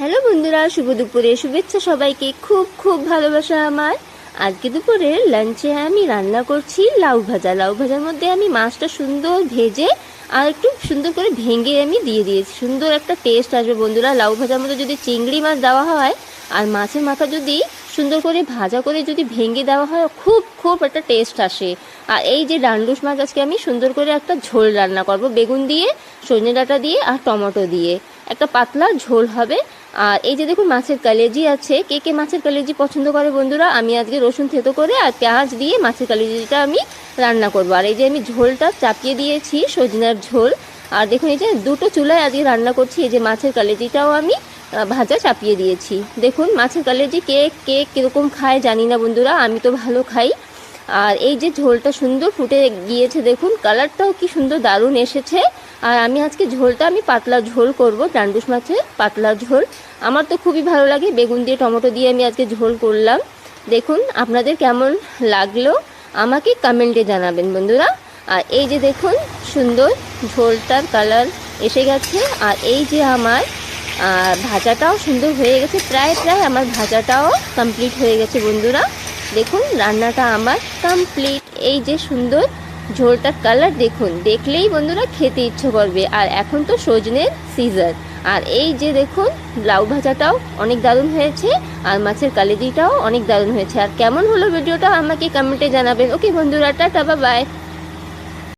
Hello বন্ধুরা, শুভ দুপুরে শুভেচ্ছা সবাইকে। খুব খুব ভালোবাসা আমার। আজকে দুপুরে লাঞ্চে আমি রান্না করছি লাউ ভাজা। লাউ ভাজার মধ্যে আমি মাছটা সুন্দর ভেজে আর একটু সুন্দর করে ভেঙে আমি দিয়ে দিয়েছি। সুন্দর একটা টেস্ট আসবে বন্ধুরা। লাউ ভাজার মধ্যে যদি চিংড়ি মাছ দেওয়া হয় আর মাছের মাথা যদি সুন্দর করে ভাজা করে যদি ভেঙে দেওয়া হয়, খুব খুব একটা টেস্ট আসে। আর এই যে ডান্ডুস মাছ আজকে আমি সুন্দর করে একটা ঝোল রান্না করব, বেগুন দিয়ে, সজনে ডাঁটা দিয়ে আর টমেটো দিয়ে একটা পাতলা ঝোল হবে। আর এই যে দেখুন মাছের কালেজি আছে। কে কে মাছের কালেজি পছন্দ করে বন্ধুরা? আমি আজকে রসুন থেতো করে আর পেঁয়াজ দিয়ে মাছের কালেজিটা আমি রান্না করব। আর এই যে আমি ঝোলটা চাপিয়ে দিয়েছি, সজনার ঝোল। আর দেখুন এই যে দুটো চুলায় আজকে রান্না করছি। এই যে মাছের কালেজিটাও আমি ভাজা চাপিয়ে দিয়েছি। দেখুন মাছের কালেজি কে কে কীরকম খায় জানি না বন্ধুরা, আমি তো ভালো খাই। আর এই যে ঝোলটা সুন্দর ফুটে গিয়েছে, দেখুন কালারটাও কি সুন্দর দারুণ এসেছে। আর আমি আজকে ঝোলটা আমি পাতলা ঝোল করব, ডান্ডুস মাছের পাতলা ঝোল। আমার তো খুবই ভালো লাগে, বেগুন দিয়ে টমেটো দিয়ে আমি আজকে ঝোল করলাম। দেখুন আপনাদের কেমন লাগলো আমাকে কমেন্টে জানাবেন বন্ধুরা। আর এই যে দেখুন সুন্দর ঝোলটার কালার এসে গেছে। আর এই যে আমার ভাজাটাও সুন্দর হয়ে গেছে। প্রায় প্রায় আমার ভাজাটাও কমপ্লিট হয়ে গেছে বন্ধুরা। দেখুন রান্নাটা আমার কমপ্লিট। এই যে সুন্দর ঝোলটার কালার দেখুন, দেখলেই বন্ধুরা খেতে ইচ্ছে করবে। আর এখন তো সজনের সিজন। আর এই যে দেখুন লাউ ভাজাটাও অনেক দারুণ হয়েছে আর মাছের কালেজিটাও অনেক দারুণ হয়েছে। আর কেমন হলো ভিডিওটা আমাকে কমেন্টে জানাবেন। ওকে বন্ধুরা, টাটা, বাই বাই।